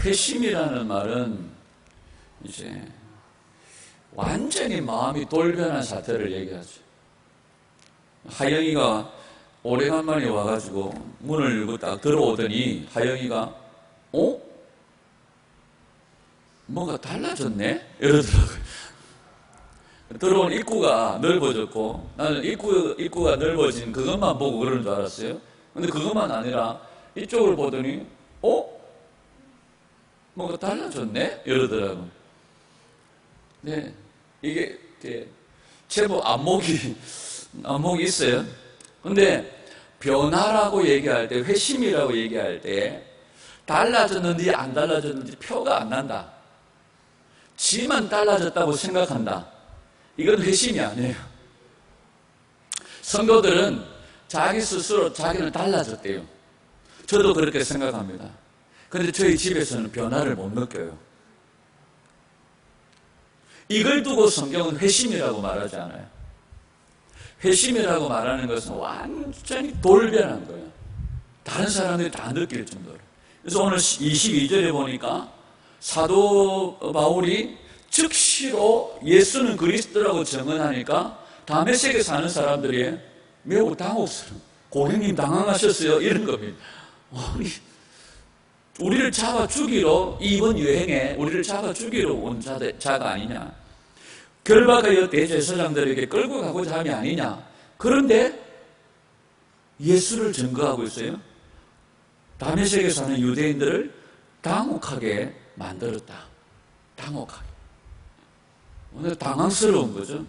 회심이라는 말은 이제 완전히 마음이 돌변한 사태를 얘기하죠. 하영이가 오래간만에 와가지고 문을 열고 딱 들어오더니 하영이가 뭔가 달라졌네? 이러더라고요. 들어온 입구가 넓어졌고, 나는 입구가 넓어진 그것만 보고 그러는 줄 알았어요. 근데 그것만 아니라 이쪽을 보더니 뭔가 달라졌네? 이러더라고요. 네, 이게 제법 안목이 있어요. 근데 변화라고 얘기할 때, 회심이라고 얘기할 때 달라졌는지 안 달라졌는지 표가 안 난다. 지만 달라졌다고 생각한다. 이건 회심이 아니에요. 성도들은 자기 스스로 자기는 달라졌대요. 저도 그렇게 생각합니다. 그런데 저희 집에서는 변화를 못 느껴요. 이걸 두고 성경은 회심이라고 말하지 않아요. 회심이라고 말하는 것은 완전히 돌변한 거예요. 다른 사람들이 다 느낄 정도로. 그래서 오늘 22절에 보니까 사도 바울이 즉시로 예수는 그리스도라고 증언하니까 다메섹에 사는 사람들이 매우 당혹스러워. 고객님 당황하셨어요? 이런 겁니다. 우리를 잡아 죽이러, 이번 여행에 우리를 잡아 죽이러 온 자가 아니냐. 결박하여 대제사장들에게 끌고 가고자 함이 아니냐. 그런데 예수를 증거하고 있어요. 다메섹에 사는 유대인들을 당혹하게 만들었다. 당혹하게. 오늘 당황스러운 거죠.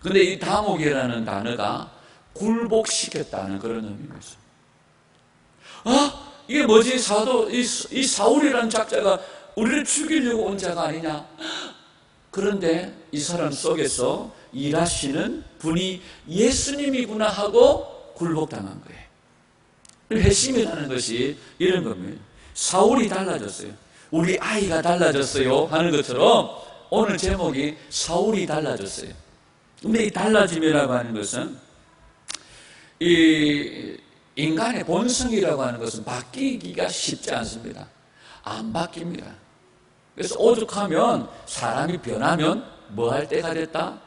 근데 이 당혹이라는 단어가 굴복시켰다는 그런 의미입니다. 이게 뭐지? 이 사울이라는 작자가 우리를 죽이려고 온 자가 아니냐? 그런데 이 사람 속에서 일하시는 분이 예수님이구나 하고 굴복당한 거예요. 회심이라는 것이 이런 겁니다. 사울이 달라졌어요. 우리 아이가 달라졌어요 하는 것처럼 오늘 제목이 사울이 달라졌어요. 근데 이 달라짐이라고 하는 것은 이 인간의 본성이라고 하는 것은 바뀌기가 쉽지 않습니다. 안 바뀝니다. 그래서 오죽하면 사람이 변하면 뭐 할 때가 됐다?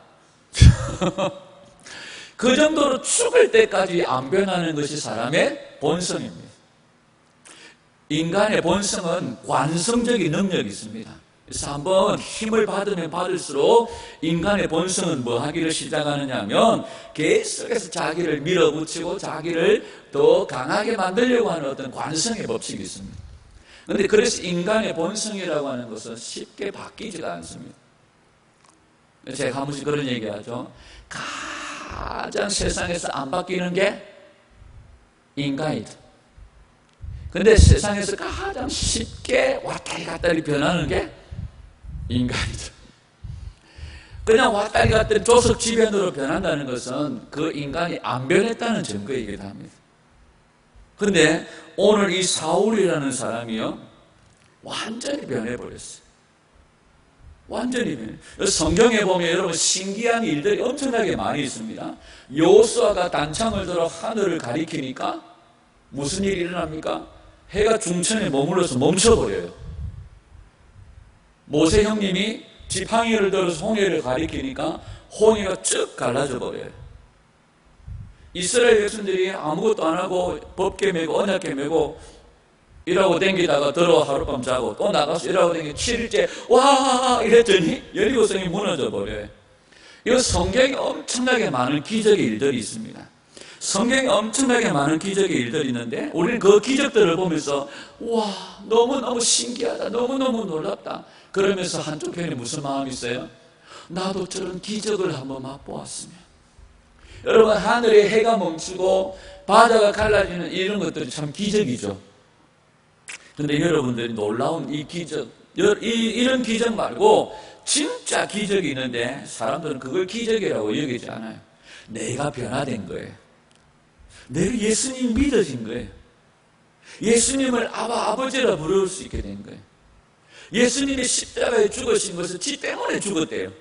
그 정도로 죽을 때까지 안 변하는 것이 사람의 본성입니다. 인간의 본성은 관성적인 능력이 있습니다. 그래서 한번 힘을 받으면 받을수록 인간의 본성은 뭐 하기를 시작하느냐 하면 계속해서 자기를 밀어붙이고 자기를 더 강하게 만들려고 하는 어떤 관성의 법칙이 있습니다. 그런데 그래서 인간의 본성이라고 하는 것은 쉽게 바뀌지가 않습니다. 제가 한 번씩 그런 얘기하죠. 가장 세상에서 안 바뀌는 게 인간이다. 근데 세상에서 가장 쉽게 왔다리 갔다리 변하는 게 인간이죠. 그냥 왔다리 갔다리 조석 지변으로 변한다는 것은 그 인간이 안 변했다는 증거이기도 합니다. 그런데 오늘 이 사울이라는 사람이요, 완전히 변해버렸어요. 완전히 변해요. 성경에 보면 여러분 신기한 일들이 엄청나게 많이 있습니다. 여호수아가 단창을 들어 하늘을 가리키니까 무슨 일이 일어납니까? 해가 중천에 머물러서 멈춰버려요. 모세 형님이 지팡이를 들어서 홍해를 가리키니까 홍해가 쭉 갈라져 버려요. 이스라엘 백성들이 아무것도 안 하고 법궤 메고 언약궤 메고 일하고 댕기다가 들어 하룻밤 자고 또 나가서 일하고 댕기고 7일째 와 이랬더니 여리고성이 무너져 버려요. 이거 성경에 엄청나게 많은 기적의 일들이 있습니다. 성경에 엄청나게 많은 기적의 일들이 있는데 우리는 그 기적들을 보면서 와 너무너무 신기하다, 너무너무 놀랍다 그러면서 한쪽편에 무슨 마음이 있어요? 나도 저런 기적을 한번 맛보았으면. 여러분 하늘에 해가 멈추고 바다가 갈라지는 이런 것들이 참 기적이죠. 근데 여러분들이 놀라운 이 기적, 이런 기적 말고 진짜 기적이 있는데 사람들은 그걸 기적이라고 여기지 않아요. 내가 변화된 거예요. 내가 예수님이 믿어진 거예요. 예수님을 아버지라 부를 수 있게 된 거예요. 예수님이 십자가에 죽으신 것은 지 때문에 죽었대요.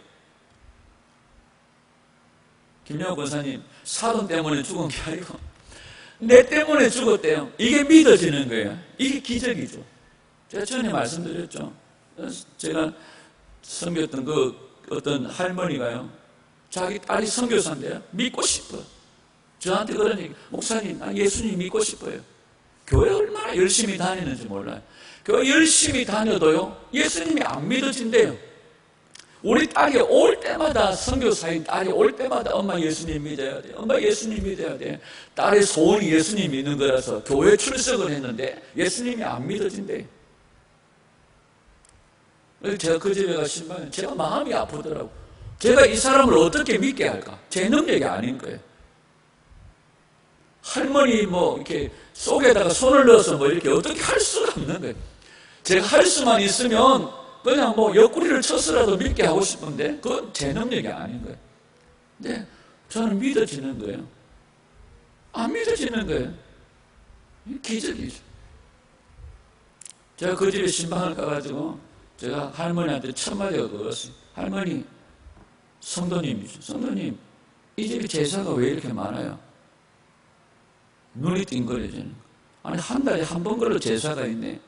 김영호 권사님, 사돈 때문에 죽은 게 아니고 내 때문에 죽었대요. 이게 믿어지는 거예요. 이게 기적이죠. 제가 전에 말씀드렸죠. 제가 섬겼던 그 어떤 할머니가요, 자기 딸이 선교사인데요, 믿고 싶어. 저한테 그런 얘기, 목사님, 나 예수님 믿고 싶어요. 교회 얼마나 열심히 다니는지 몰라요. 교회 열심히 다녀도요, 예수님이 안 믿어진대요. 우리 딸이 올 때마다, 선교사인 딸이 올 때마다 엄마 예수님 믿어야 돼, 엄마 예수님 믿어야 돼. 딸의 소원이 예수님 믿는 거라서 교회 출석을 했는데 예수님이 안 믿어진대요. 제가 그 집에 가시면 제가 마음이 아프더라고. 제가 이 사람을 어떻게 믿게 할까? 제 능력이 아닌 거예요. 할머니 이렇게 속에다가 손을 넣어서 이렇게 어떻게 할 수가 없는 거예요. 제가 할 수만 있으면 그냥 옆구리를 쳐서라도 믿게 하고 싶은데 그건 제 능력이 아닌 거예요. 근데 저는 믿어지는 거예요. 안 믿어지는 거예요. 기적이죠. 제가 그 집에 신방을 가가지고 제가 할머니한테 첫 마디가 그거였어요. 할머니, 성도님이죠. 성도님, 이 집에 제사가 왜 이렇게 많아요? 눈이 띵거려지는 거예요. 아니, 한 달에 한 번 걸로 제사가 있네.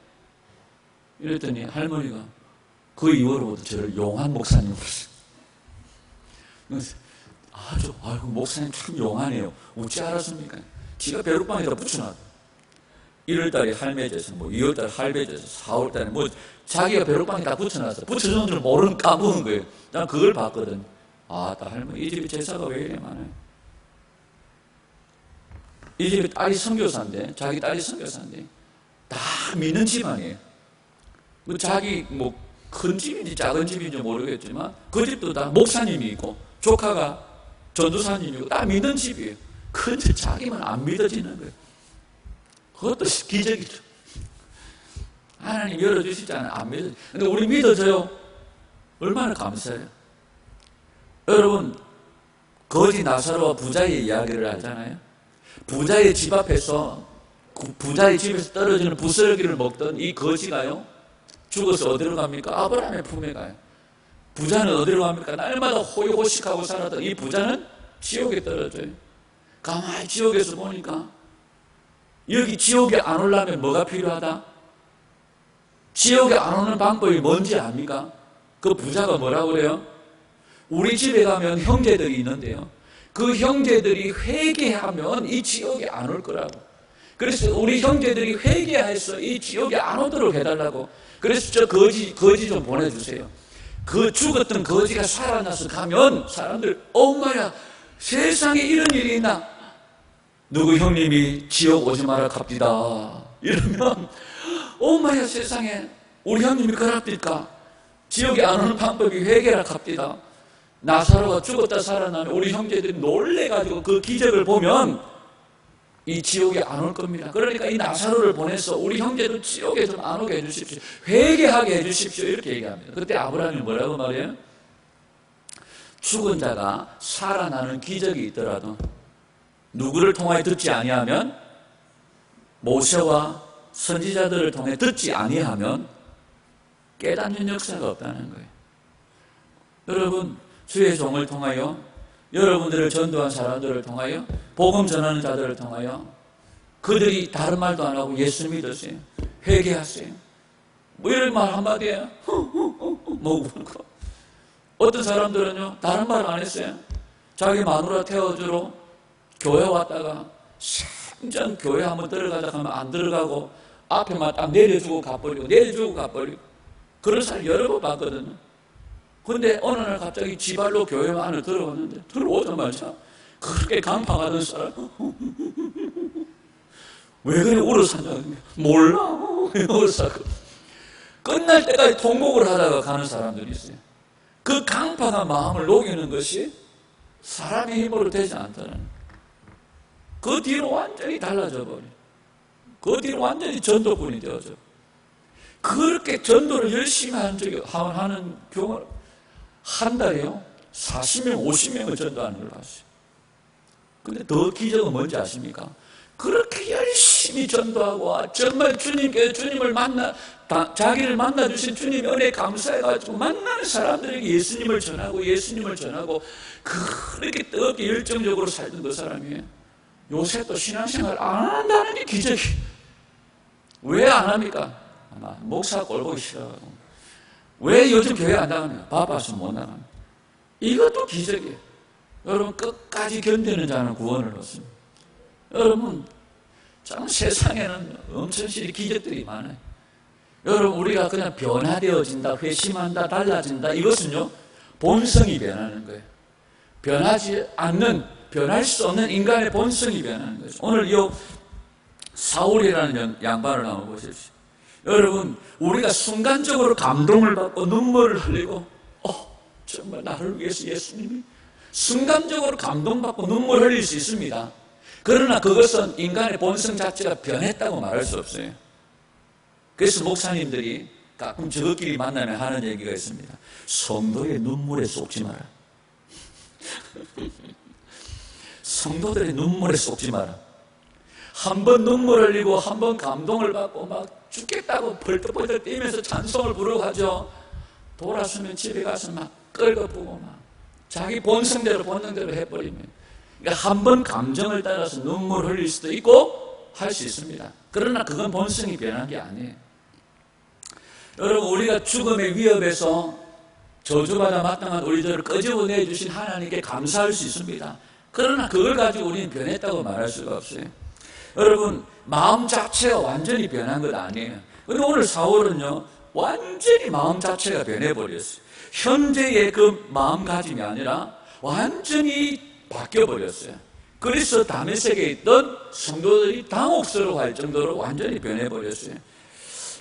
이랬더니 할머니가 그 이후로부터 저를 용한 목사님 불렀어요. 아이고, 목사님 참 용하네요. 어찌 알았습니까? 지가 벼룩방에다 붙여놨어. 1월달에 할매제사, 2월달에 할배제사, 4월달에 자기가 벼룩방에 다 붙여놨어. 붙여준 줄 모르는 까먹은 거예요. 난 그걸 봤거든. 나 할머니, 이 집에 제사가 왜 이래 많아요? 이 집에 딸이 선교사인데, 자기 딸이 선교사인데, 다 믿는 집안이에요. 자기 큰 집인지 작은 집인지 모르겠지만, 그 집도 다 목사님이 있고, 조카가 전도사님이고, 다 믿는 집이에요. 근데 자기만 안 믿어지는 거예요. 그것도 기적이죠. 하나님 열어주시잖아요. 안 믿어져요. 근데 우리 믿어져요. 얼마나 감사해요. 여러분, 거지 나사로와 부자의 이야기를 알잖아요. 부자의 집 앞에서, 부자의 집에서 떨어지는 부스러기를 먹던 이 거지가요, 죽어서 어디로 갑니까? 아브라함의 품에 가요. 부자는 어디로 갑니까? 날마다 호의호식하고 살았던 이 부자는 지옥에 떨어져요. 가만히 지옥에서 보니까, 여기 지옥에 안 오려면 뭐가 필요하다? 지옥에 안 오는 방법이 뭔지 압니까? 그 부자가 뭐라고 그래요? 우리 집에 가면 형제들이 있는데요, 그 형제들이 회개하면 이 지옥에 안 올 거라고. 그래서 우리 형제들이 회개해서 이 지옥에 안 오도록 해달라고. 그래서 저 거지 좀 보내주세요. 그 죽었던 거지가 살아나서 가면 사람들, 엄마야, 세상에 이런 일이 있나? 누구 형님이 지옥 오지 마라 갑디다. 이러면, 엄마야, 세상에 우리 형님이 그랍니까? 지옥에 안 오는 방법이 회개라 갑디다. 나사로가 죽었다 살아나면 우리 형제들이 놀래가지고 그 기적을 보면 이 지옥에 안 올 겁니다. 그러니까 이 나사로를 보내서 우리 형제들 지옥에 좀 안 오게 해주십시오. 회개하게 해주십시오. 이렇게 얘기합니다. 그때 아브라함이 뭐라고 말해요? 죽은 자가 살아나는 기적이 있더라도 누구를 통하여 듣지 아니하면, 모세와 선지자들을 통해 듣지 아니하면 깨닫는 역사가 없다는 거예요. 여러분, 주의 종을 통하여, 여러분들을 전도한 사람들을 통하여, 복음 전하는 자들을 통하여 그들이 다른 말도 안 하고 예수 믿으세요. 회개하세요. 이런 말 한마디에 울고. 어떤 사람들은요, 다른 말 안 했어요. 자기 마누라 태워주러 교회 왔다가 생전 교회 한번 들어가자 하면 안 들어가고 앞에만 딱 내려주고 가버리고 그런 사람 여러 번 봤거든요. 근데 어느 날 갑자기 지발로 교회 안을 들어왔는데, 들어오자마자 그렇게 간파하던 사람, 왜 그래 울어사냐? 몰라. 울어사고 끝날 때까지 통곡을 하다가 가는 사람들이 있어요. 그 강파가 마음을 녹이는 것이 사람의 힘으로 되지 않다는 거예요. 그 뒤로 완전히 달라져 버려요. 그 뒤로 완전히 전도꾼이 되어져. 그렇게 전도를 열심히 하는 경우는 한 달에요 40명, 50명을 전도하는 걸 봤어요. 근데 더 기적은 뭔지 아십니까? 그렇게 열심히 전도하고 정말 주님께서 주님을 자기를 만나주신 주님의 은혜에 감사해가지고 만나는 사람들에게 예수님을 전하고 그렇게 뜨겁게 열정적으로 살던 그 사람이에요. 요새 또 신앙생활 안 한다는 게 기적이. 왜 안 합니까? 아마 목사 꼴 보기 싫어하고. 왜 요즘 교회 안 나가냐? 바빠서 못 나가냐? 이것도 기적이에요. 여러분, 끝까지 견디는 자는 구원을 얻습니다. 여러분, 참 세상에는 엄청나게 기적들이 많아요. 여러분, 우리가 그냥 변화되어진다, 회심한다, 달라진다, 이것은요 본성이 변하는 거예요. 변할 수 없는 인간의 본성이 변하는 거죠. 오늘 이 사울이라는 양반을 한번 보십시오. 여러분, 우리가 순간적으로 감동을 받고 눈물을 흘리고 정말 나를 위해서 예수님이, 순간적으로 감동받고 눈물 흘릴 수 있습니다. 그러나 그것은 인간의 본성 자체가 변했다고 말할 수 없어요. 그래서 목사님들이 가끔 저끼리 만나면 하는 얘기가 있습니다. 성도의 눈물에 쏟지 마라. 성도들의 눈물에 쏟지 마라. 한 번 눈물 흘리고 한 번 감동을 받고 막 죽겠다고 벌떡벌떡 뛰면서 찬송을 부르고 하죠. 돌아서면 집에 가서 막 끌거푸고 막 자기 본성대로 해버리면, 그러니까 한 번 감정을 따라서 눈물 흘릴 수도 있고 할 수 있습니다. 그러나 그건 본성이 변한 게 아니에요. 여러분, 우리가 죽음의 위협에서 저주받아 마땅한 우리들을 끄집어내 주신 하나님께 감사할 수 있습니다. 그러나 그걸 가지고 우리는 변했다고 말할 수가 없어요. 여러분, 마음 자체가 완전히 변한 것 아니에요. 근데 오늘 사울은요 완전히 마음 자체가 변해버렸어요. 현재의 그 마음가짐이 아니라 완전히 바뀌어버렸어요. 그래서 다메섹에 있던 성도들이 당혹스러워할 정도로 완전히 변해버렸어요.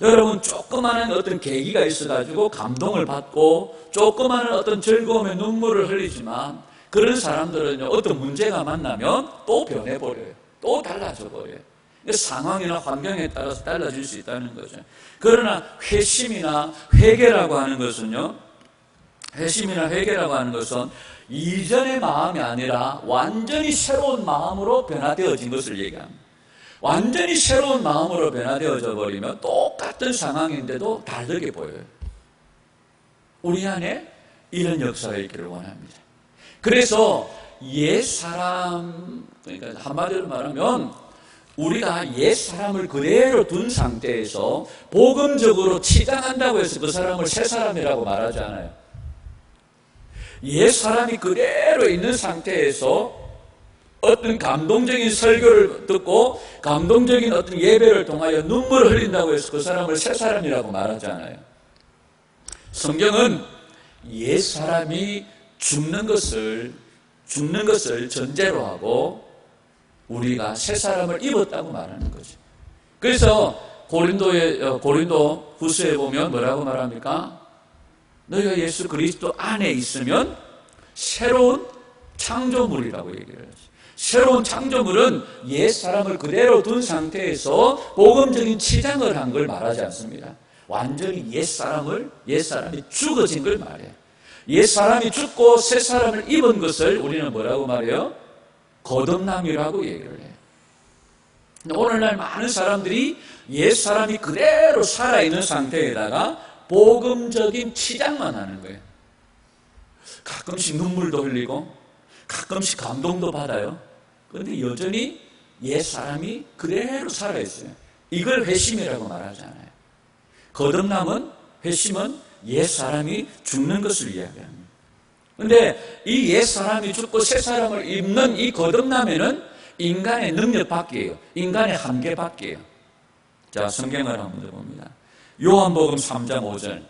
여러분, 조그마한 어떤 계기가 있어가지고 감동을 받고 조그마한 어떤 즐거움에 눈물을 흘리지만, 그런 사람들은요 어떤 문제가 만나면 또 변해버려요. 또 달라져버려요. 상황이나 환경에 따라서 달라질 수 있다는 거죠. 그러나 회심이나 회개라고 하는 것은요, 이전의 마음이 아니라 완전히 새로운 마음으로 변화되어진 것을 얘기합니다. 완전히 새로운 마음으로 변화되어져 버리면 똑같은 상황인데도 다르게 보여요. 우리 안에 이런 역사가 있기를 원합니다. 그래서 옛사람, 그러니까 한마디로 말하면 우리가 옛사람을 그대로 둔 상태에서 복음적으로 치장한다고 해서 그 사람을 새사람이라고 말하지 않아요. 옛사람이 그대로 있는 상태에서 어떤 감동적인 설교를 듣고 감동적인 어떤 예배를 통하여 눈물을 흘린다고 해서 그 사람을 새사람이라고 말하지 않아요. 성경은 옛사람이 죽는 것을 전제로 하고 우리가 새사람을 입었다고 말하는 거죠. 그래서 고린도 후서에 보면 뭐라고 말합니까? 너희가 예수 그리스도 안에 있으면 새로운 창조물이라고 얘기를 하죠. 새로운 창조물은 옛사람을 그대로 둔 상태에서 복음적인 치장을 한 걸 말하지 않습니다. 완전히 옛사람이 죽어진 걸 말해요. 옛사람이 죽고 새사람을 입은 것을 우리는 뭐라고 말해요? 거듭남이라고 얘기를 해요. 오늘날 많은 사람들이 옛사람이 그대로 살아있는 상태에다가 복음적인 치장만 하는 거예요. 가끔씩 눈물도 흘리고 가끔씩 감동도 받아요. 그런데 여전히 옛사람이 그대로 살아있어요. 이걸 회심이라고 말하잖아요. 거듭남은, 회심은 옛사람이 죽는 것을 이야기합니다. 그런데 이 옛사람이 죽고 새사람을 입는 이 거듭남에는 인간의 능력 밖이에요. 인간의 한계 밖이에요. 자, 성경을 한번 봅니다. 요한복음 3장 5절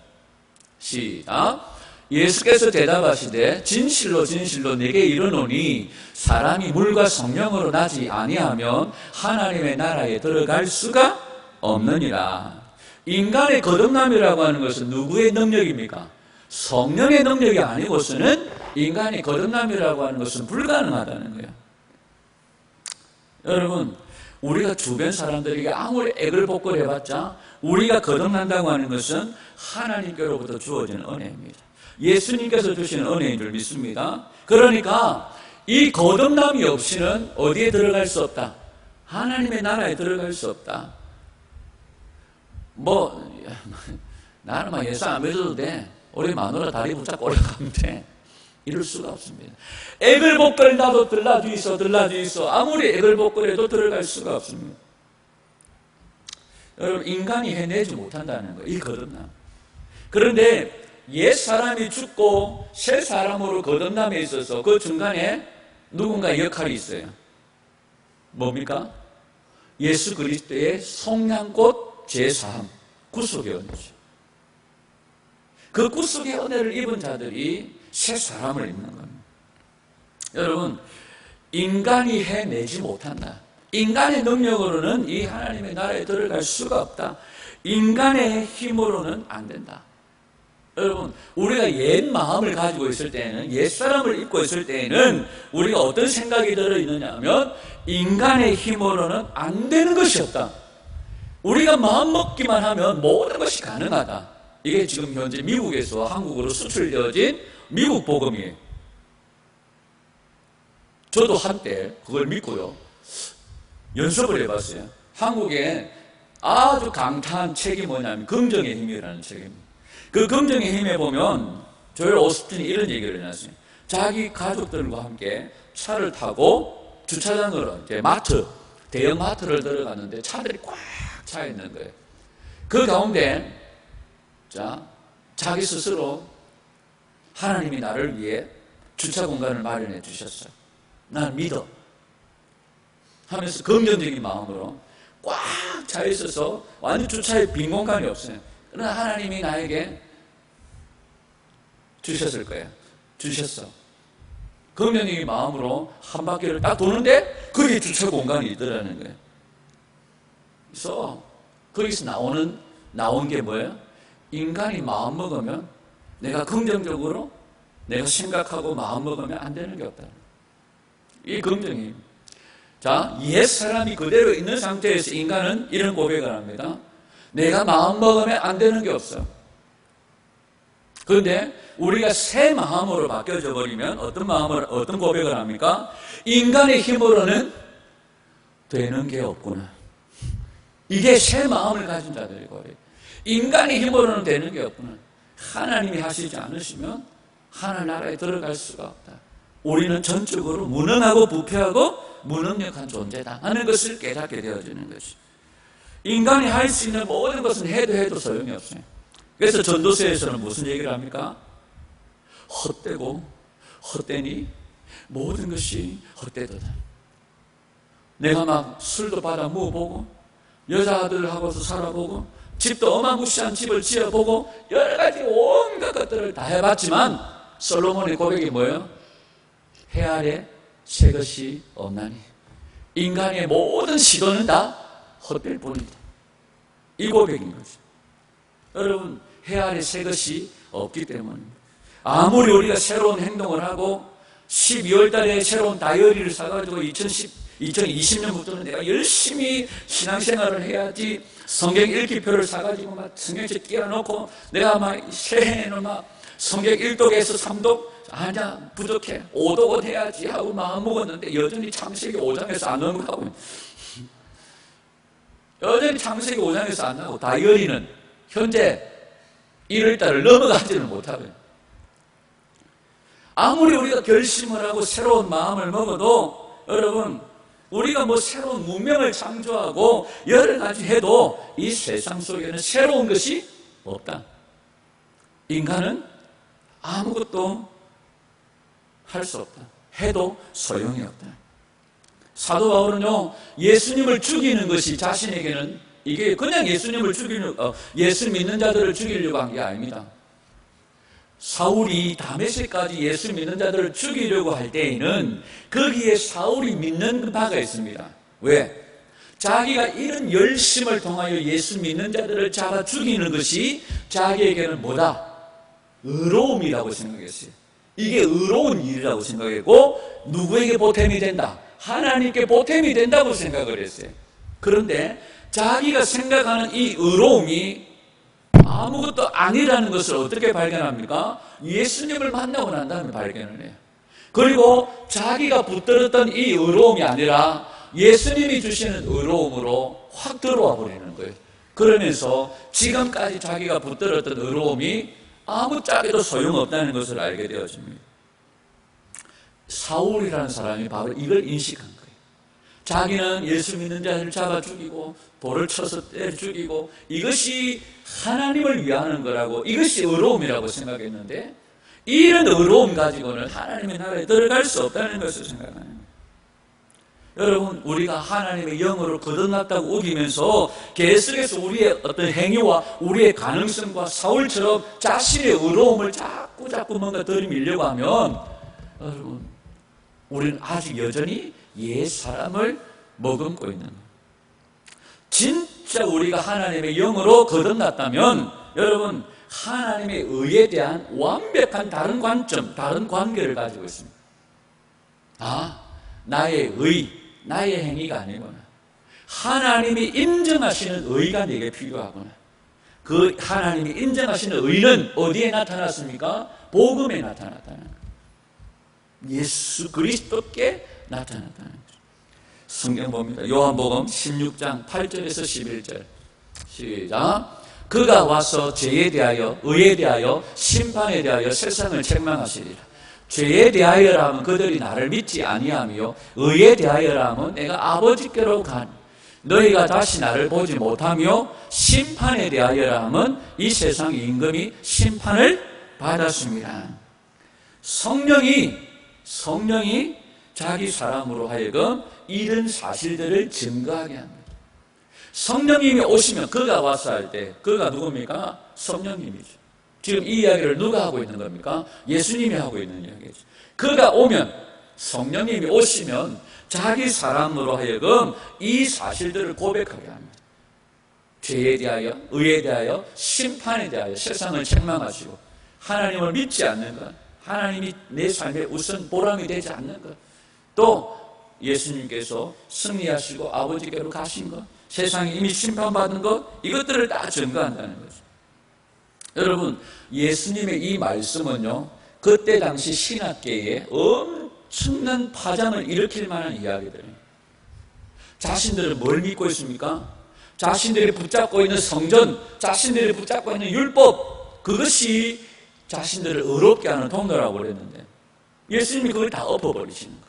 시작. 예수께서 대답하시되 진실로 진실로 내게 이르노니 사람이 물과 성령으로 나지 아니하면 하나님의 나라에 들어갈 수가 없느니라. 인간의 거듭남이라고 하는 것은 누구의 능력입니까? 성령의 능력이 아니고서는 인간의 거듭남이라고 하는 것은 불가능하다는 거예요. 여러분, 우리가 주변 사람들에게 아무리 애걸복걸 해봤자 우리가 거듭난다고 하는 것은 하나님께로부터 주어지는 은혜입니다. 예수님께서 주시는 은혜인 줄 믿습니다. 그러니까 이 거듭남이 없이는 어디에 들어갈 수 없다? 하나님의 나라에 들어갈 수 없다. 나는 막 예수 안 믿어도 돼. 우리 마누라 다리 붙잡고 올라가면 돼. 이럴 수가 없습니다. 애걸복걸 나도 들라주이소 아무리 애걸복걸해도 들어갈 수가 없습니다. 여러분, 인간이 해내지 못한다는 거예요, 이 거듭남. 그런데 옛 사람이 죽고 새 사람으로 거듭남에 있어서 그 중간에 누군가 역할이 있어요. 뭡니까? 예수 그리스도의 속량꽃 제사함, 구속의 은혜죠. 그 구속의 은혜를 입은 자들이 새 사람을 입는 겁니다. 여러분, 인간이 해내지 못한다. 인간의 능력으로는 이 하나님의 나라에 들어갈 수가 없다. 인간의 힘으로는 안 된다. 여러분, 우리가 옛 마음을 가지고 있을 때는, 옛 사람을 입고 있을 때는 우리가 어떤 생각이 들어있느냐 하면 인간의 힘으로는 안 되는 것이 없다. 우리가 마음 먹기만 하면 모든 것이 가능하다. 이게 지금 현재 미국에서 한국으로 수출되어진 미국 복음이에요. 저도 한때 그걸 믿고요, 연습을 해봤어요. 한국에 아주 강타한 책이 뭐냐면 긍정의 힘이라는 책입니다. 그 긍정의 힘에 보면 조엘 오스틴이 이런 얘기를 해놨어요. 자기 가족들과 함께 차를 타고 주차장으로 이제 마트, 대형 마트를 들어갔는데 차들이 꽉 차 있는 거예요. 그 가운데 자기 스스로 하나님이 나를 위해 주차 공간을 마련해 주셨어요. 난 믿어 하면서 긍정적인 마음으로 꽉 차 있어서 완전 주차에 빈 공간이 없어요. 그러나 하나님이 나에게 주셨을 거예요. 주셨어. 긍정적인 마음으로 한 바퀴를 딱 도는데 거기에 주차 공간이 있더라는 거예요. 그래서 거기서 나온 게 뭐예요? 인간이 마음 먹으면, 내가 긍정적으로 내가 생각하고 마음 먹으면 안 되는 게 없다. 이 긍정이. 자, 옛 사람이 그대로 있는 상태에서 인간은 이런 고백을 합니다. 내가 마음 먹으면 안 되는 게 없어. 그런데 우리가 새 마음으로 바뀌어져 버리면 어떤 고백을 합니까? 인간의 힘으로는 되는 게 없구나. 이게 새 마음을 가진 자들의 고백. 인간의 힘으로는 되는 게 없구나. 하나님이 하시지 않으시면 하나님 나라에 들어갈 수가 없다. 우리는 전적으로 무능하고 부패하고 무능력한 존재다 하는 것을 깨닫게 되어지는 것이. 인간이 할 수 있는 모든 것은 해도 소용이 없어요. 그래서 전도서에서는 무슨 얘기를 합니까? 헛되고 헛되니 모든 것이 헛되도다. 내가 막 술도 받아 먹어보고 여자들하고서 살아보고 집도 어마무시한 집을 지어보고 여러 가지 온갖 것들을 다 해봤지만 솔로몬의 고백이 뭐예요? 해 아래 새 것이 없나니 인간의 모든 시도는 다 헛될 뿐이다. 이 고백인 거죠. 여러분, 해 아래 새 것이 없기 때문입니다. 아무리 우리가 새로운 행동을 하고 12월 달에 새로운 다이어리를 사가지고 2020년부터는 내가 열심히 신앙생활을 해야지, 성경 읽기표를 사가지고 막 성경책 끼워놓고 내가 막 새해에는 막 성경 1독에서 3독 아니야 부족해 5독은 해야지 하고 마음 먹었는데 여전히 창세기 5장에서 안 넘어가고, 여전히 창세기 5장에서 안 나오고 다이어리는 현재 1월달을 넘어가지는 못하고요. 아무리 우리가 결심을 하고 새로운 마음을 먹어도 여러분, 우리가 뭐 새로운 문명을 창조하고 여러 가지 해도 이 세상 속에는 새로운 것이 없다. 인간은 아무것도 할 수 없다. 해도 소용이 없다. 사도 바울은요, 예수님을 죽이는 것이 자신에게는, 이게 그냥 예수님을 예수 믿는 자들을 죽이려고 한 게 아닙니다. 사울이 다메섹까지 예수 믿는 자들을 죽이려고 할 때에는 거기에 사울이 믿는 바가 있습니다. 왜? 자기가 이런 열심을 통하여 예수 믿는 자들을 잡아 죽이는 것이 자기에게는 뭐다? 의로움이라고 생각했어요. 이게 의로운 일이라고 생각했고, 누구에게 보탬이 된다? 하나님께 보탬이 된다고 생각을 했어요. 그런데 자기가 생각하는 이 의로움이 아무것도 아니라는 것을 어떻게 발견합니까? 예수님을 만나고 난 다음에 발견을 해요. 그리고 자기가 붙들었던 이 의로움이 아니라 예수님이 주시는 의로움으로 확 들어와 버리는 거예요. 그러면서 지금까지 자기가 붙들었던 의로움이 아무짝에도 소용없다는 것을 알게 되어집니다. 사울이라는 사람이 바로 이걸 인식한 거예요. 자기는 예수 믿는 자를 잡아 죽이고 돌을 쳐서 때려 죽이고 이것이 하나님을 위하는 거라고, 이것이 의로움이라고 생각했는데, 이런 의로움 가지고는 하나님의 나라에 들어갈 수 없다는 것을 생각하는 거예요. 여러분, 우리가 하나님의 영으로 거듭났다고 우기면서 계속해서 우리의 어떤 행위와 우리의 가능성과 사울처럼 자신의 의로움을 자꾸 뭔가 들이밀려고 하면, 여러분, 우리는 아직 여전히 옛 사람을 머금고 있는 거예요. 진짜 우리가 하나님의 영으로 거듭났다면 여러분, 하나님의 의에 대한 완벽한 다른 관점, 다른 관계를 가지고 있습니다. 나의 의, 나의 행위가 아니구나. 하나님이 인정하시는 의가 내게 필요하구나. 그 하나님이 인정하시는 의는 어디에 나타났습니까? 복음에 나타났다는 거예요. 예수 그리스도께 나타났다는 거예요. 성경 봅니다. 요한복음 16장 8절에서 11절 시작. 그가 와서 죄에 대하여, 의에 대하여, 심판에 대하여 세상을 책망하시리라. 죄에 대하여라 하면 그들이 나를 믿지 아니하며, 의에 대하여라 하면 내가 아버지께로 간 너희가 다시 나를 보지 못하며, 심판에 대하여라 하면 이 세상 임금이 심판을 받았습니다. 성령이 자기 사람으로 하여금 이런 사실들을 증거하게 합니다. 성령님이 오시면, 그가 와서 할 때, 그가 누굽니까? 성령님이죠. 지금 이 이야기를 누가 하고 있는 겁니까? 예수님이 하고 있는 이야기죠. 그가 오면, 성령님이 오시면 자기 사람으로 하여금 이 사실들을 고백하게 합니다. 죄에 대하여, 의에 대하여, 심판에 대하여 세상을 책망하시고, 하나님을 믿지 않는 것, 하나님이 내 삶의 우선 보람이 되지 않는 것, 또 예수님께서 승리하시고 아버지께로 가신 것, 세상이 이미 심판받은 것, 이것들을 다 증거한다는 거죠. 여러분, 예수님의 이 말씀은요, 그때 당시 신학계에 엄청난 파장을 일으킬 만한 이야기들이에요. 자신들은 뭘 믿고 있습니까? 자신들이 붙잡고 있는 성전, 자신들이 붙잡고 있는 율법, 그것이 자신들을 의롭게 하는 통로라고 그랬는데, 예수님이 그걸 다 엎어버리시는 거죠.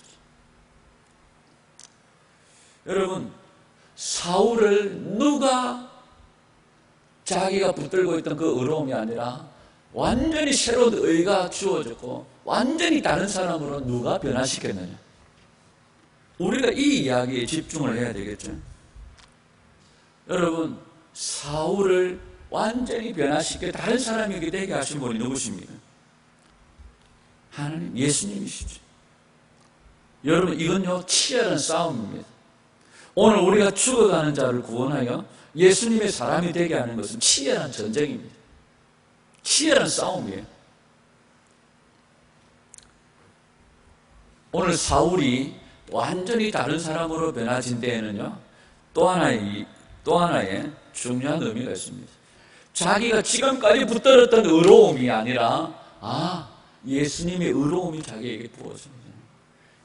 여러분, 사울을 누가 자기가 붙들고 있던 그 의로움이 아니라 완전히 새로운 의가 주어졌고 완전히 다른 사람으로 누가 변화시켰느냐? 우리가 이 이야기에 집중을 해야 되겠죠. 여러분, 사울을 완전히 변화시켜 다른 사람에게 되게 하신 분이 누구십니까? 하나님, 예수님이시죠. 여러분, 이건요 치열한 싸움입니다. 오늘 우리가 죽어가는 자를 구원하여 예수님의 사람이 되게 하는 것은 치열한 전쟁입니다. 치열한 싸움이에요. 오늘 사울이 완전히 다른 사람으로 변화진 데에는요, 또 하나의 중요한 의미가 있습니다. 자기가 지금까지 붙들었던 의로움이 아니라, 예수님의 의로움이 자기에게 부어집니다.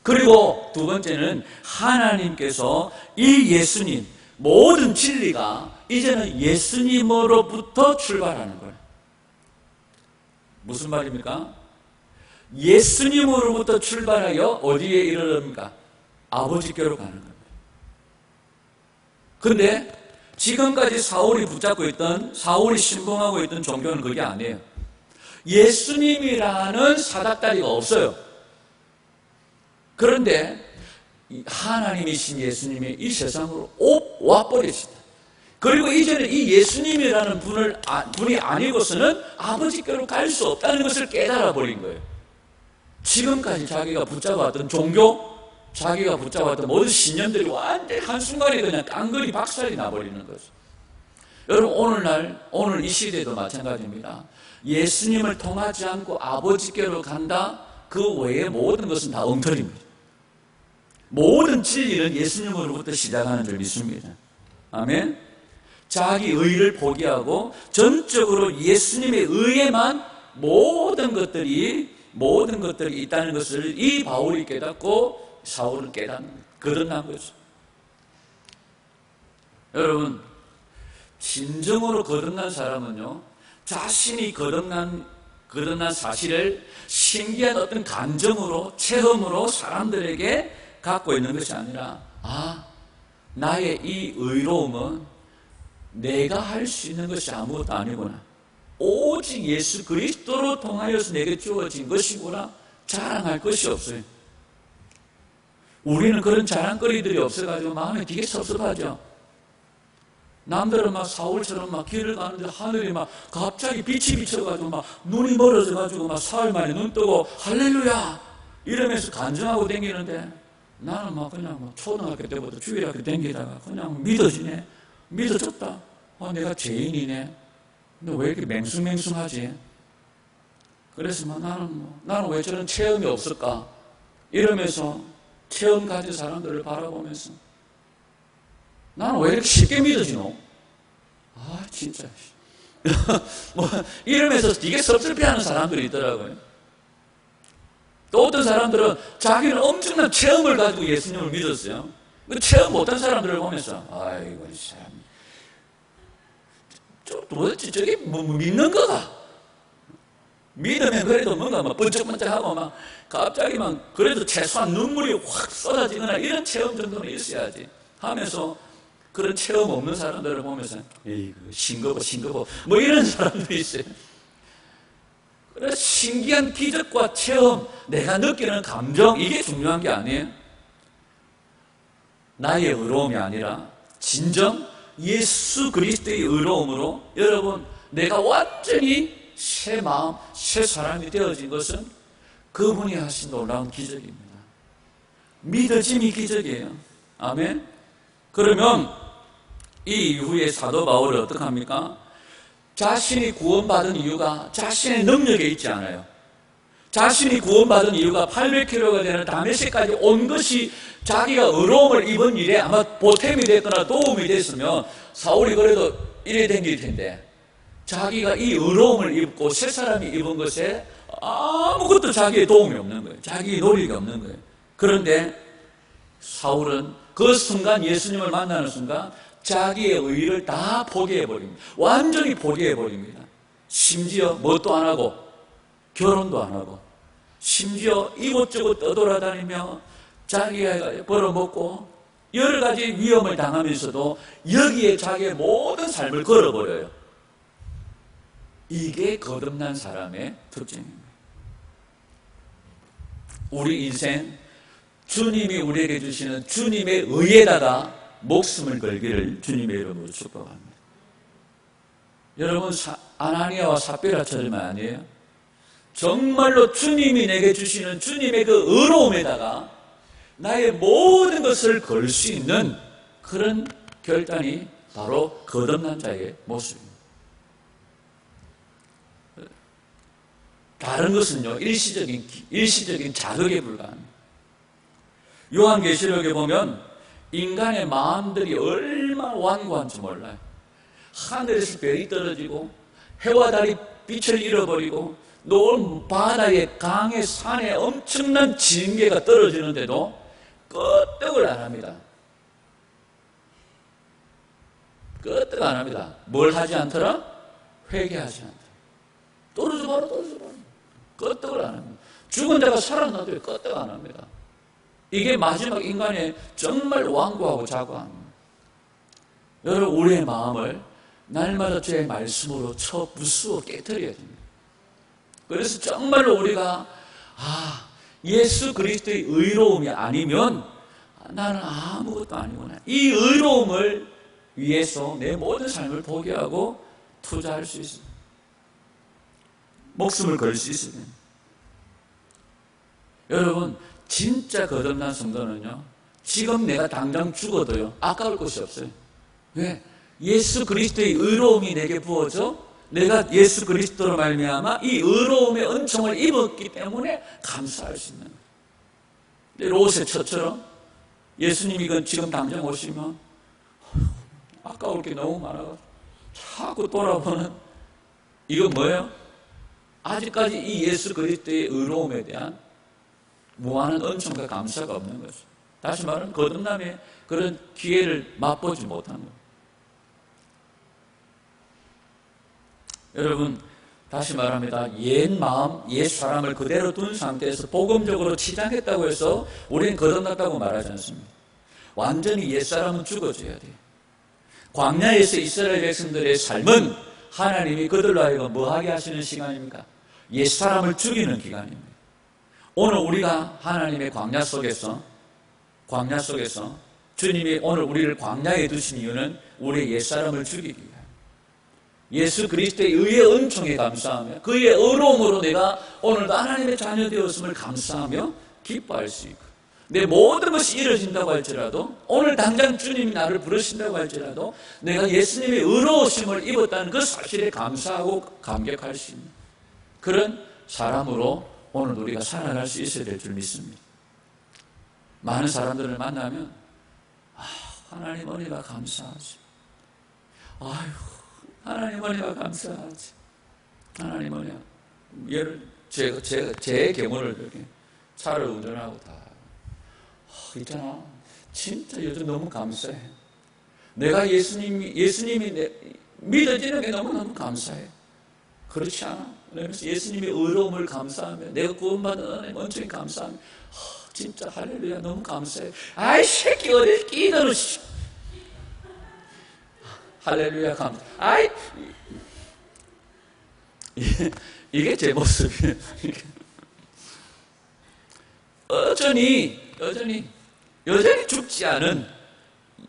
그리고 두 번째는 하나님께서 이 예수님, 모든 진리가 이제는 예수님으로부터 출발하는 거예요. 무슨 말입니까? 예수님으로부터 출발하여 어디에 이르릅니까? 아버지께로 가는 겁니다. 그런데 지금까지 사울이 붙잡고 있던, 사울이 신봉하고 있던 종교는 그게 아니에요. 예수님이라는 사닥다리가 없어요. 그런데 하나님이신 예수님이 이 세상으로 와버리시다. 그리고 이제는 이 예수님이라는 분이 아니고서는 아버지께로 갈 수 없다는 것을 깨달아 버린 거예요. 지금까지 자기가 붙잡았던 종교, 자기가 붙잡았던 모든 신념들이 완전히 한순간에 그냥 깡그리 박살이 나버리는 거죠. 여러분, 오늘 이 시대도 마찬가지입니다. 예수님을 통하지 않고 아버지께로 간다, 그 외의 모든 것은 다 엉터리입니다. 모든 진리는 예수님으로부터 시작하는 줄 믿습니다. 아멘. 자기 의를 포기하고 전적으로 예수님의 의에만 모든 것들이 있다는 것을 이 바울이 깨닫고 사울은 거듭난 거죠. 여러분, 진정으로 거듭난 사람은요, 자신이 거듭난 사실을 신기한 어떤 감정으로, 체험으로 사람들에게 갖고 있는 것이 아니라, 나의 이 의로움은 내가 할 수 있는 것이 아무것도 아니구나. 오직 예수 그리스도로 통하여서 내게 주어진 것이구나. 자랑할 것이 없어요. 우리는 그런 자랑거리들이 없어가지고 마음이 되게 섭섭하죠. 남들은 막 사울처럼 막 길을 가는데 하늘이 막 갑자기 빛이 비쳐가지고 막 눈이 멀어져가지고 막 사흘 만에 눈 뜨고 할렐루야 이러면서 간증하고 다니는데 나는 막 그냥 막 초등학교 때부터 주일학교 다니다가 그냥 믿어지네. 믿어졌다. 내가 죄인이네. 근데 왜 이렇게 맹숭맹숭하지? 그래서 막 나는 왜 저런 체험이 없을까? 이러면서 체험 가진 사람들을 바라보면서 나는 왜 이렇게 쉽게 믿어지노? 진짜. 뭐, 이러면서 되게 섭섭해하는 사람들이 있더라고요. 또 어떤 사람들은 자기는 엄청난 체험을 가지고 예수님을 믿었어요. 그 체험 못한 사람들을 보면서, 아이고, 이 사람. 도대체 저게 뭐 믿는 거가? 믿으면 그래도 뭔가 막 번쩍번쩍하고 막 갑자기 막 그래도 최소한 눈물이 확 쏟아지거나 이런 체험 정도는 있어야지 하면서 그런 체험 없는 사람들을 보면서 에이구 싱거워 뭐 이런 사람들이 있어요. 그래서 신기한 기적과 체험, 내가 느끼는 감정 이게 중요한 게 아니에요. 나의 의로움이 아니라 진정 예수 그리스도의 의로움으로 여러분 내가 완전히 새 마음, 새 사람이 되어진 것은 그분이 하신 놀라운 기적입니다. 믿어짐이 기적이에요. 아멘. 그러면 이 이후에 사도 바울은 어떻게 합니까? 자신이 구원받은 이유가 자신의 능력에 있지 않아요. 자신이 구원받은 이유가 800km가 되는 다메섹까지 온 것이 자기가 의로움을 입은 일에 아마 보탬이 됐거나 도움이 됐으면 사울이 그래도 이래 댕길 텐데 자기가 이 의로움을 입고 새 사람이 입은 것에 아무것도 자기의 도움이 없는 거예요. 자기의 노력이 없는 거예요. 그런데 사울은 그 순간 예수님을 만나는 순간 자기의 의를 다 포기해버립니다. 완전히 포기해버립니다. 심지어 뭣도 안 하고 결혼도 안 하고 심지어 이곳저곳 떠돌아다니며 자기가 벌어먹고 여러 가지 위험을 당하면서도 여기에 자기의 모든 삶을 걸어버려요. 이게 거듭난 사람의 특징입니다. 우리 인생 주님이 우리에게 주시는 주님의 의에다가 목숨을 걸기를 주님의 이름으로 축복합니다. 여러분 아나니아와 삽비라처럼 아니에요? 정말로 주님이 내게 주시는 주님의 그 의로움에다가 나의 모든 것을 걸 수 있는 그런 결단이 바로 거듭난 자의 모습입니다. 다른 것은요 일시적인 자극에 불과합니다. 요한계시록에 보면 인간의 마음들이 얼마나 완고한지 몰라요. 하늘에서 별이 떨어지고 해와 달이 빛을 잃어버리고 노을 바다에 강에 산에 엄청난 징계가 떨어지는데도 끄떡을 안 합니다. 끄떡 안 합니다. 뭘 하지 않더라? 회개하지 않더라. 떨어져봐라. 끄떡을 안 합니다. 죽은 자가 살아나도 끄떡 안 합니다. 이게 마지막 인간의 정말 완고하고 자고합니다. 여러분 우리의 마음을 날마다 주의 말씀으로 쳐 부수어 깨뜨려야 됩니다. 그래서 정말로 우리가 예수 그리스도의 의로움이 아니면 나는 아무것도 아니구나. 이 의로움을 위해서 내 모든 삶을 포기하고 투자할 수 있습니다. 목숨을 걸 수 있습니다. 여러분 진짜 거듭난 성도는요 지금 내가 당장 죽어도요 아까울 것이 없어요. 왜? 예수 그리스도의 의로움이 내게 부어져 내가 예수 그리스도로 말미암아 이 의로움의 은총을 입었기 때문에 감사할 수 있는 거예요. 롯의 처처럼 예수님이 지금 당장 오시면 아까울 게 너무 많아서 자꾸 돌아보는 이건 뭐예요? 아직까지 이 예수 그리스도의 의로움에 대한 무한한 은총과 감사가 없는 거죠. 다시 말하면 거듭남의 그런 기회를 맛보지 못한 거예요. 여러분 다시 말합니다. 옛 마음, 옛 사람을 그대로 둔 상태에서 복음적으로 치장했다고 해서 우리는 거듭났다고 말하지 않습니다. 완전히 옛사람은 죽어줘야 돼요. 광야에서 이스라엘 백성들의 삶은 하나님이 그들로 하여금 뭐하게 하시는 시간입니까? 옛사람을 죽이는 기간입니다. 오늘 우리가 하나님의 광야 속에서 주님이 오늘 우리를 광야에 두신 이유는 우리의 옛사람을 죽이기 위하여, 예수 그리스도의 의의 은총에 감사하며 그의 의로움으로 내가 오늘도 하나님의 자녀 되었음을 감사하며 기뻐할 수 있고, 내 모든 것이 이루어진다고 할지라도, 오늘 당장 주님이 나를 부르신다고 할지라도 내가 예수님의 의로우심을 입었다는 그 사실에 감사하고 감격할 수 있는 그런 사람으로 오늘 우리가 살아갈 수 있어야 될 줄 믿습니다. 많은 사람들을 만나면 하나님 은혜가 감사하지, 아유 하나님 은혜가 감사하지, 하나님 은혜가, 예를 제 경우를 이렇게 차를 운전하고 다 있잖아, 진짜 요즘 너무 감사해. 내가 예수님이 믿어지는 게 너무너무 감사해. 그렇지 않아? 그래서 예수님의 의로움을 감사하며, 내가 구원받은 은혜 엄청 감사하며, 진짜 할렐루야 너무 감사해. 아이 새끼 어디 끼더러, 할렐루야 감사. 아이 이게 제 모습이에요. 여전히 죽지 않은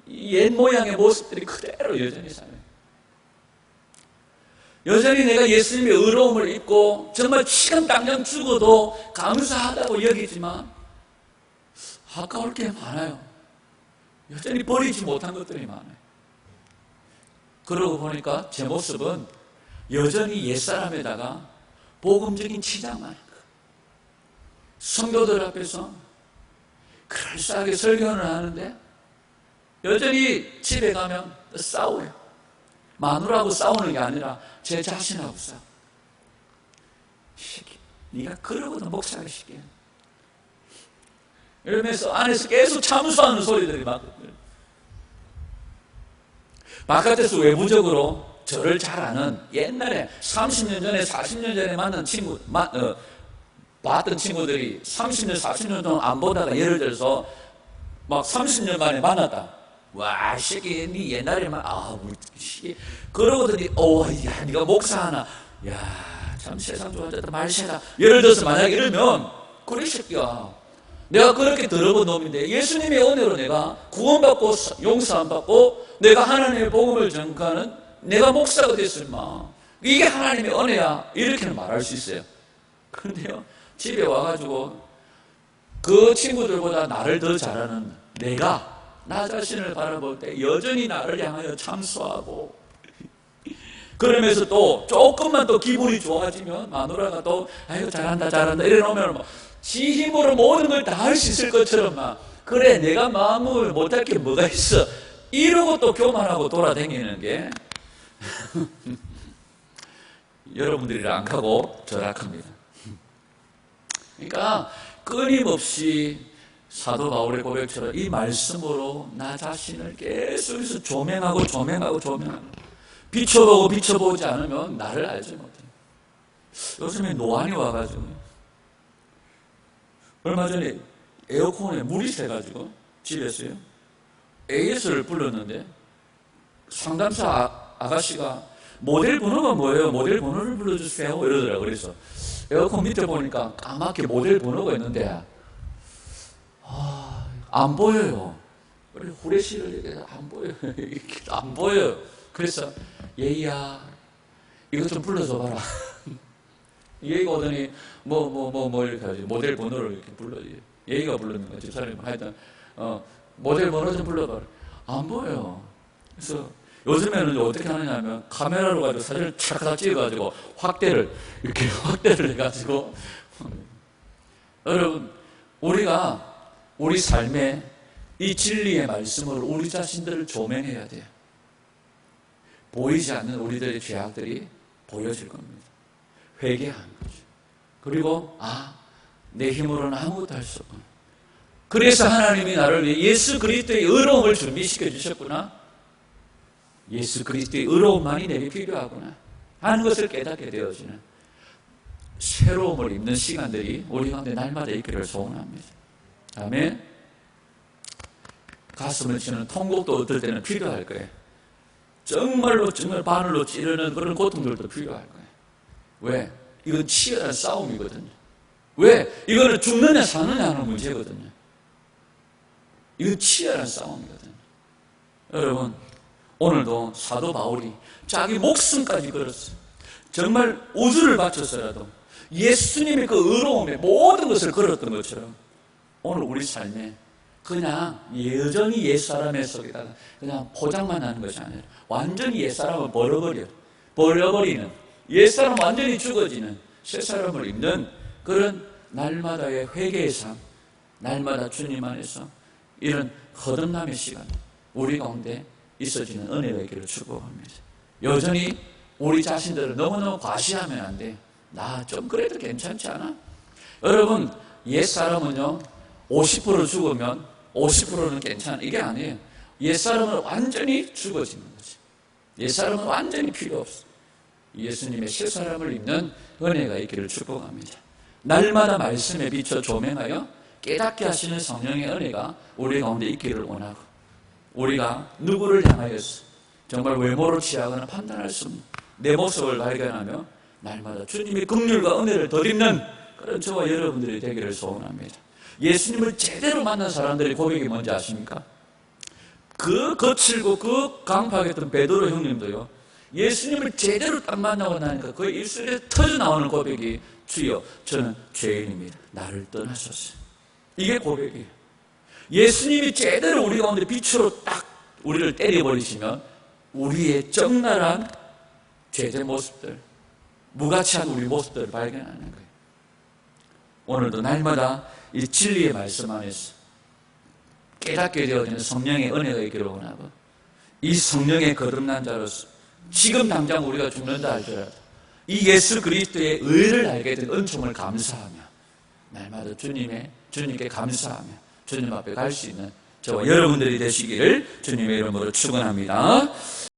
옛 모양의 모습들이 그대로 여전히 살아요. 여전히 내가 예수님의 의로움을 입고 정말 시간 당장 죽어도 감사하다고 여기지만 아까울 게 많아요. 여전히 버리지 못한 것들이 많아요. 그러고 보니까 제 모습은 여전히 옛사람에다가 복음적인 치장만 하는 거예요. 성도들 앞에서 그럴싸하게 설교를 하는데 여전히 집에 가면 싸워요. 마누라하고 싸우는 게 아니라 제 자신하고 싸워. 네가 그러고도 목사가 시켜. 이러면서 안에서 계속 참수하는 소리들이 막, 바깥에서 외부적으로 저를 잘 아는, 옛날에 30년 전에 40년 전에 만난 친구, 봤던 친구들이 30년 40년 동안 안 보다가 예를 들어서 막 30년 만에 만났다. 와, 새끼, 니 옛날에만, 우리, 그러더니, 야, 니가 목사 하나. 야, 참 세상 좋아졌다, 말세다. 예를 들어서 만약에 이러면, 그래, 새끼야. 내가 그렇게 들어본 놈인데, 예수님의 은혜로 내가 구원받고, 용서안 받고, 내가 하나님의 복음을 전가하는 내가 목사가 됐을 마. 이게 하나님의 은혜야. 이렇게는 말할 수 있어요. 그런데요, 집에 와가지고, 그 친구들보다 나를 더 잘하는 내가, 나 자신을 바라볼 때 여전히 나를 향하여 참수하고, 그러면서 또 조금만 더 기분이 좋아지면 마누라가 또 아이고 잘한다 이래놓으면 뭐 지 힘으로 모든 걸 다 할 수 있을 것처럼 막, 그래 내가 마음을 못할 게 뭐가 있어, 이러고 또 교만하고 돌아다니는 게 여러분들이랑 안 가고 절약합니다. 그러니까 끊임없이 사도 바울의 고백처럼 이 말씀으로 나 자신을 계속해서 조명하고 비춰보고 비춰보지 않으면 나를 알지 못해요. 요즘에 노안이 와가지고 얼마 전에 에어컨에 물이 새가지고 집에서요 AS를 불렀는데 상담사 아가씨가 모델 번호가 뭐예요? 모델 번호를 불러주세요 이러더라고요. 그래서 에어컨 밑에 보니까 까맣게 모델 번호가 있는데 안 보여요. 그래 후레쉬를 얘기해서 안 보여요. 안 보여요. 그래서 예희야 이것 좀 불러줘봐라. 예희가 오더니 이렇게 하지. 모델 번호를 이렇게 불러지. 예희가 부르는 거지. 집사람이 하여튼 모델 번호 좀 불러봐라. 안 보여요. 그래서 요즘에는 어떻게 하느냐면 카메라로 가지고 사진을 착착 찍어가지고 확대를 해가지고 여러분 우리가 우리 삶에 이 진리의 말씀으로 우리 자신들을 조명해야 돼요. 보이지 않는 우리들의 죄악들이 보여질 겁니다. 회개하는 거죠. 그리고 내 힘으로는 아무것도 할 수 없구나. 그래서 하나님이 나를 위해 예수 그리스도의 의로움을 준비시켜 주셨구나. 예수 그리스도의 의로움만이 내게 필요하구나 하는 것을 깨닫게 되어지는 새로움을 입는 시간들이 우리 가운데 날마다 있기를 소원합니다. 아멘. 가슴을 치는 통곡도 어떨 때는 필요할 거예요. 정말로 정말 바늘로 찌르는 그런 고통들도 필요할 거예요. 왜? 이건 치열한 싸움이거든요. 왜? 이거는 죽느냐 사느냐 하는 문제거든요. 이건 치열한 싸움이거든요. 여러분, 오늘도 사도 바울이 자기 목숨까지 걸었어요. 정말 우주를 바쳐서라도 예수님의 그 의로움에 모든 것을 걸었던 것처럼 오늘 우리 삶에 그냥 여전히 옛사람의 속에다가 그냥 포장만 하는 것이 아니라 완전히 옛사람을 버려버리는, 옛사람 완전히 죽어지는 새사람을 입는 그런 날마다의 회개의 삶, 날마다 주님 안에서 이런 거듭남의 시간 우리 가운데 있어지는 은혜가 있기를 축복합니다. 여전히 우리 자신들을 너무너무 과시하면 안 돼. 나 좀 그래도 괜찮지 않아? 여러분, 옛사람은요 50% 죽으면 50%는 괜찮아, 이게 아니에요. 옛사람은 완전히 죽어지는 거지. 옛사람은 완전히 필요 없어. 예수님의 새사람을 입는 은혜가 있기를 축복합니다. 날마다 말씀에 비춰 조명하여 깨닫게 하시는 성령의 은혜가 우리 가운데 있기를 원하고, 우리가 누구를 향하여서 정말 외모를 취하거나 판단할 수 없는 내 모습을 발견하며 날마다 주님의 긍휼과 은혜를 덧입는 그런 저와 여러분들이 되기를 소원합니다. 예수님을 제대로 만난 사람들의 고백이 뭔지 아십니까? 그 거칠고 그 강팍했던 베드로 형님도요, 예수님을 제대로 딱 만나고 나니까 그 입술에 터져 나오는 고백이 주여 저는 죄인입니다, 나를 떠나소서. 이게 고백이에요. 예수님이 제대로 우리 가운데 빛으로 딱 우리를 때려버리시면 우리의 적나라한 죄된 모습들, 무가치한 우리 모습들을 발견하는 거예요. 오늘도 날마다 이 진리의 말씀 안에서 깨닫게 되어지는 성령의 은혜가 있기를 원하고, 이 성령의 거듭난 자로서 지금 당장 우리가 죽는다 할지라도 이 예수 그리스도의 의를 알게 된 은총을 감사하며 날마다 주님께 감사하며 주님 앞에 갈 수 있는 저와 여러분들이 되시기를 주님의 이름으로 축원합니다.